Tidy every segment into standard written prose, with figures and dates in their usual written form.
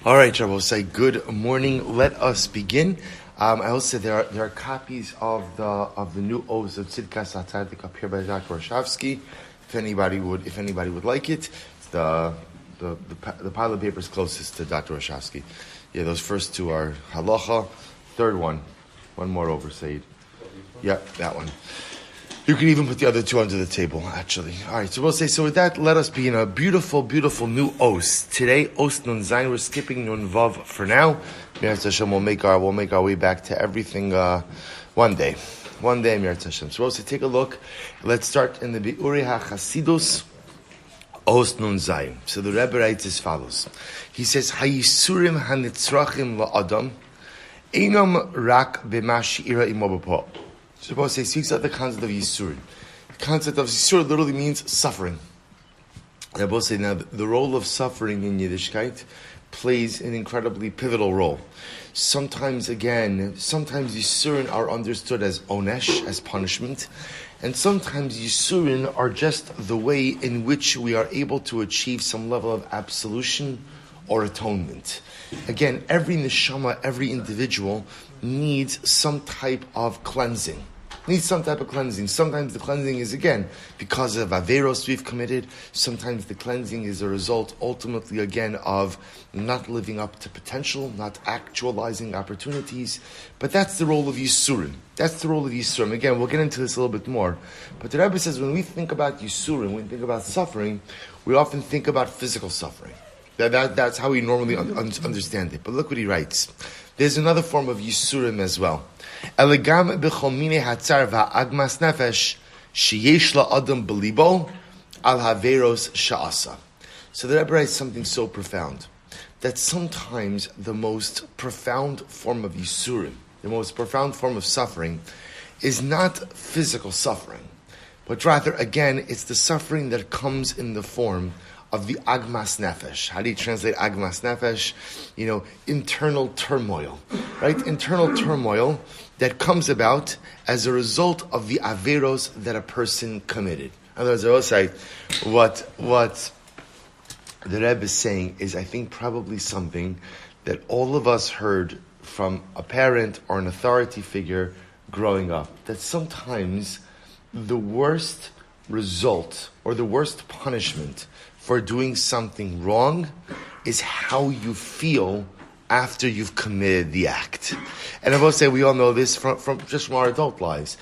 All right, Rabbi, say good morning. Let us begin. I also there are copies of the new oaths of Tzidkas HaTzaddik up here by Dr. Warshawski. If anybody would like it, it's the pile of papers closest to Dr. Warshawski. Yeah, those first two are halacha. Third one more over, Said. Yeah, that one. You can even put the other two under the table, actually. All right, so we'll say, so with that, let us be in a beautiful, beautiful new os. Today, os nun zayin, we're skipping nun vav for now. Meretz Hashem, we'll make our way back to everything one day. One day, Meretz Hashem. So we'll say, take a look. Let's start in the Bi'uri HaChasidus, os nun zayin. So the Rebbe writes as follows. He says, Hayisurim hanitzrachim la'adam, einam rak b'ma she'ira imo b'po. Suppose he speaks of the concept of Yisurin. The concept of Yisur literally means suffering. I both say now the role of suffering in Yiddishkeit plays an incredibly pivotal role. Sometimes Yisurin are understood as onesh, as punishment, and sometimes Yisurin are just the way in which we are able to achieve some level of absolution or atonement. Again, every neshama, every individual needs some type of cleansing. Sometimes the cleansing is, again, because of averos we've committed. Sometimes the cleansing is a result, ultimately, again, of not living up to potential, not actualizing opportunities. But that's the role of Yisurim. Again, we'll get into this a little bit more. But the Rebbe says when we think about Yisurim, when we think about suffering, we often think about physical suffering. That's how we normally understand it. But look what he writes. There's another form of Yisurim as well. Elegam b'chomine hatzar va'agmas nefesh sheyesh la'adam b'libo al haveros sha'asa. So the Rebbe writes something so profound, that sometimes the most profound form of Yisurim, the most profound form of suffering, is not physical suffering, but rather, again, it's the suffering that comes in the form of the agmas nefesh. How do you translate agmas nefesh? Internal turmoil, right? Internal turmoil that comes about as a result of the averos that a person committed. In other words, I will say, what the Rebbe is saying is, I think, probably something that all of us heard from a parent or an authority figure growing up, that sometimes the worst result or the worst punishment for doing something wrong is how you feel after you've committed the act. And I will say, we all know this from our adult lives.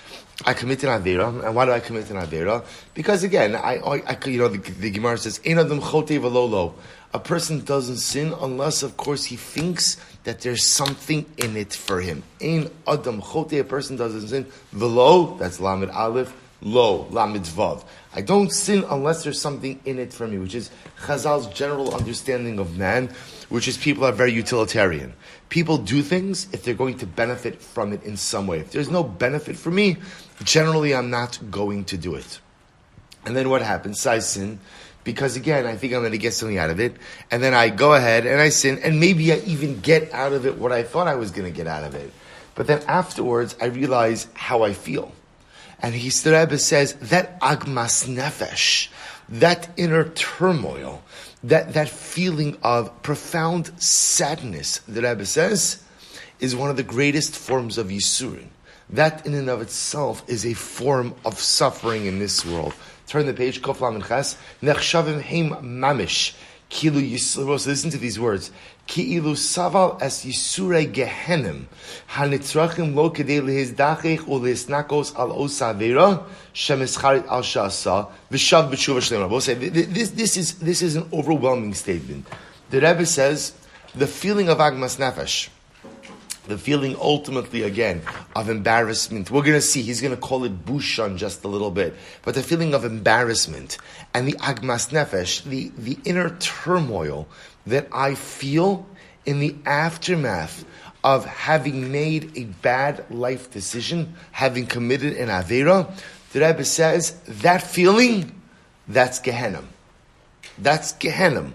I committed an avera, and why do I commit an avera? Because again, the Gemara says, "Ein adam chotei v'lo lo." A person doesn't sin unless, of course, he thinks that there's something in it for him. Ein adam chotei, a person doesn't sin. V'lo, that's lamed aleph. Lo, lamed vav. I don't sin unless there's something in it for me, which is Chazal's general understanding of man, which is people are very utilitarian. People do things if they're going to benefit from it in some way. If there's no benefit for me, generally I'm not going to do it. And then what happens? I sin, because again, I think I'm going to get something out of it, and then I go ahead and I sin, and maybe I even get out of it what I thought I was going to get out of it. But then afterwards, I realize how I feel. And the Rebbe says that agmas nefesh, that inner turmoil, that feeling of profound sadness, the Rebbe says, is one of the greatest forms of Yisurin. That in and of itself is a form of suffering in this world. Turn the page, Kof Lamed Ches, Nechshavim Heim Mamish, Kilu Yisur. So listen to these words. Ki'ilu saval es Yisurei Gehenim, hanitzrachim lo kedei lehizdachech ulehisnakos al osavera, shemescharit al shasa, v'shav b'tshuva shlema. We'll say, this is an overwhelming statement. The Rebbe says, the feeling of agmas nefesh, the feeling ultimately, again, of embarrassment. We're going to see, he's going to call it bushan just a little bit. But the feeling of embarrassment and the agmas nefesh, the inner turmoil that I feel in the aftermath of having made a bad life decision, having committed an avera, the Rebbe says, that feeling, that's Gehenna. That's Gehenna.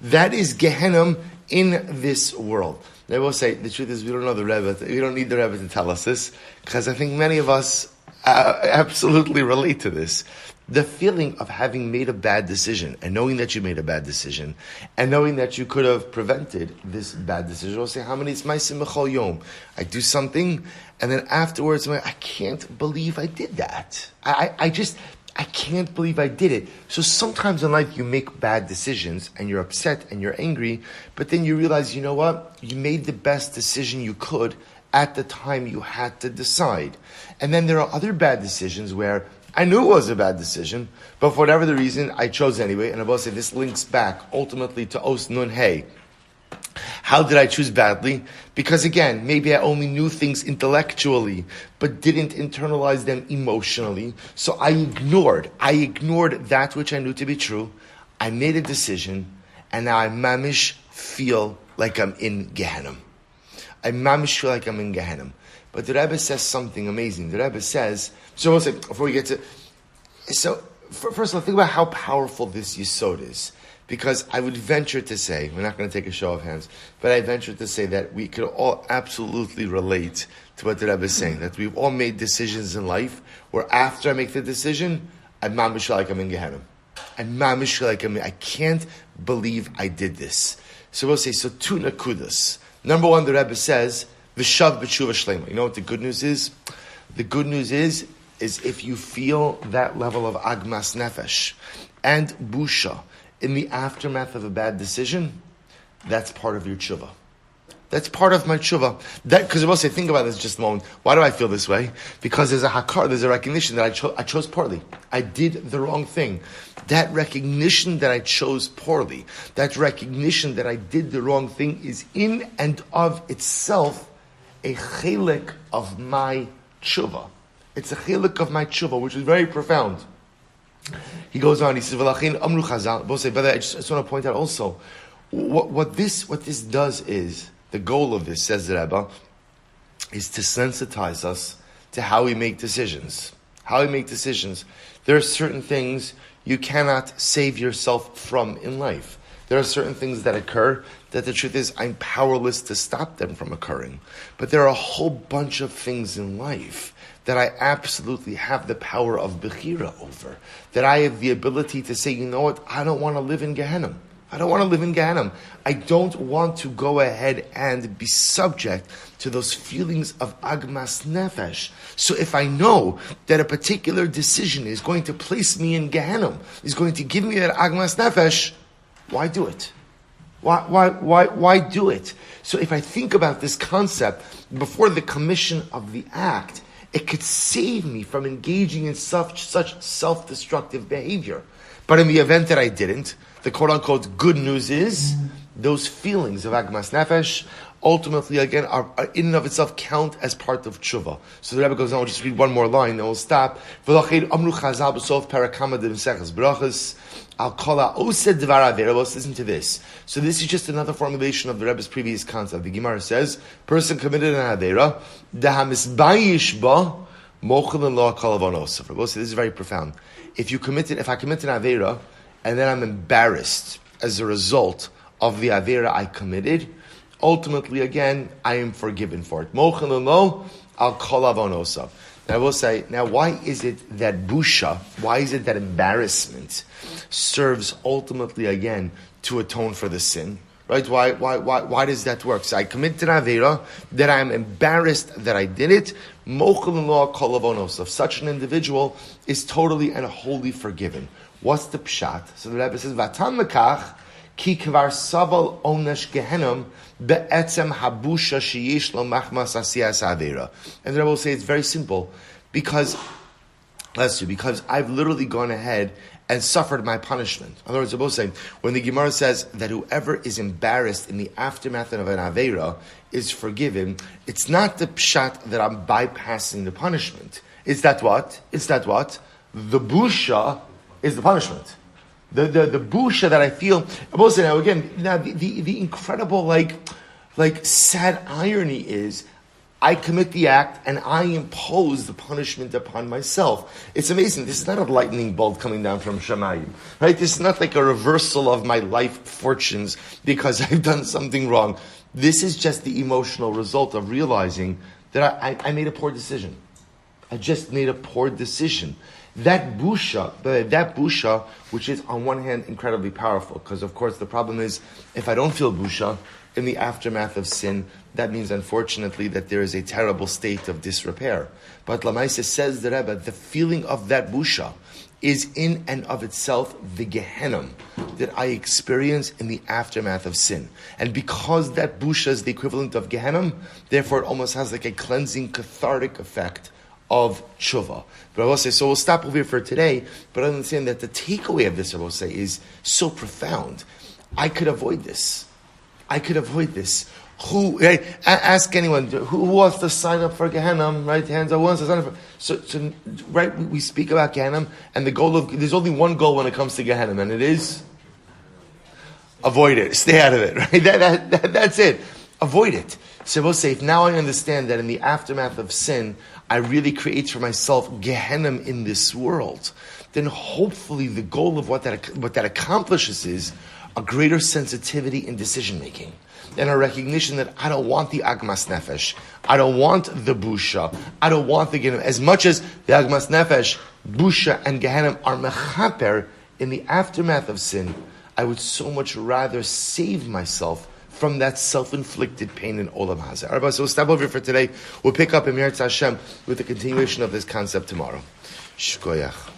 That is Gehenna in this world. I will say, the truth is, we don't know the Rebbe. We don't need the Rebbe to tell us this, because I think many of us absolutely relate to this. the feeling of having made a bad decision and knowing that you made a bad decision and knowing that you could have prevented this bad decision. I'll say, how many is my simachol yom? I do something and then afterwards I'm like, I can't believe I did that. I can't believe I did it. So sometimes in life you make bad decisions and you're upset and you're angry, but then you realize, you know what? You made the best decision you could at the time you had to decide. And then there are other bad decisions where I knew it was a bad decision, but for whatever the reason, I chose anyway. And I will say this links back ultimately to Os Nun Hey. How did I choose badly? Because again, maybe I only knew things intellectually, but didn't internalize them emotionally. So I ignored that which I knew to be true. I made a decision, and now I mamish feel like I'm in Gehenna. I mamish feel like I'm in Gehenna. But the Rebbe says something amazing. The Rebbe says, so we'll say, before we get to, first of all, think about how powerful this Yesod is. Because I would venture to say, we're not going to take a show of hands, but I venture to say that we could all absolutely relate to what the Rebbe is saying. That we've all made decisions in life where after I make the decision, I'm mamish like I'm in Gehenna. I'm mamish like I can't believe I did this. So we'll say, so two nakudas. Number one, the Rebbe says, V'shav b'tshuva shlema. You know what the good news is? The good news is if you feel that level of agmas nefesh and busha in the aftermath of a bad decision, that's part of your tshuva. That's part of my tshuva. Because I will say, think about this just a moment. Why do I feel this way? Because there's a hakar, there's a recognition that I chose poorly. I did the wrong thing. That recognition that I chose poorly, that recognition that I did the wrong thing is in and of itself a chelik of my tshuva. It's a chelik of my tshuva, which is very profound. He goes on, he says, V'lachin amru chazal. Both say, brother, I just want to point out also, what this does is, the goal of this, says the Rebbe, is to sensitize us to how we make decisions. How we make decisions. There are certain things you cannot save yourself from in life. There are certain things that occur that the truth is I'm powerless to stop them from occurring. But there are a whole bunch of things in life that I absolutely have the power of Bechira over. That I have the ability to say, you know what, I don't want to live in Gehenna. I don't want to live in Gehenna. I don't want to go ahead and be subject to those feelings of agmas nefesh. So if I know that a particular decision is going to place me in Gehenna, is going to give me that agmas nefesh, why do it? Why do it? So if I think about this concept before the commission of the act, it could save me from engaging in such self-destructive behavior. But in the event that I didn't, the quote-unquote good news is those feelings of agmas nefesh ultimately, again, are in and of itself count as part of tshuva. So the Rebbe goes on, we'll just read one more line, and we'll stop. Listen to this. So this is just another formulation of the Rebbe's previous concept. The Gemara says, person committed an avera, this is very profound. If I commit an avera, and then I'm embarrassed as a result of the avera I committed, ultimately, again, I am forgiven for it. Now I will say, now why is it that busha, why is it that embarrassment serves ultimately, again, to atone for the sin? Right? Why does that work? So I commit an avera, that I am embarrassed that I did it. Such an individual is totally and wholly forgiven. What's the pshat? So the Rebbe says, "Vatam lekach ki kvar saval onesh gehenom be'etzem habusha sheyesh lo machmas asiyas avera." And the Rebbe will say it's very simple, because I've literally gone ahead and suffered my punishment. In other words, they're both saying, when the Gemara says that whoever is embarrassed in the aftermath of an avera is forgiven, it's not the pshat that I'm bypassing the punishment. It's that what? The busha is the punishment. The busha that I feel. I will say now again, the incredible sad irony is, I commit the act and I impose the punishment upon myself. It's amazing. This is not a lightning bolt coming down from Shamayim, right? This is not like a reversal of my life fortunes because I've done something wrong. This is just the emotional result of realizing that I made a poor decision. I just made a poor decision. That busha, which is on one hand incredibly powerful, because of course the problem is if I don't feel busha in the aftermath of sin, that means unfortunately that there is a terrible state of disrepair. But Lamaisa says the Rebbe, the feeling of that busha is in and of itself the Gehenna that I experience in the aftermath of sin. And because that busha is the equivalent of Gehenna, therefore it almost has like a cleansing, cathartic effect of tshuva. But I will say, so we'll stop over here for today, but I understand that the takeaway of this, I will say, is so profound. I could avoid this. Ask anyone who wants to sign up for Gehenna, right? Hands up, who wants to sign up for. So right, we speak about Gehenna, and there's only one goal when it comes to Gehenna, and it is avoid it, stay out of it, right? That's it. Avoid it. So we'll say, if now I understand that in the aftermath of sin, I really create for myself Gehenna in this world, then hopefully the goal of what that accomplishes is a greater sensitivity in decision making. And a recognition that I don't want the agmas nefesh, I don't want the busha, I don't want the Gehenna. As much as the agmas nefesh, busha, and Gehenna are mechaper in the aftermath of sin, I would so much rather save myself from that self-inflicted pain in Olam Hazeh. All right, so we'll stop over here for today. We'll pick up in Mir Hashem with the continuation of this concept tomorrow. Shkoyach.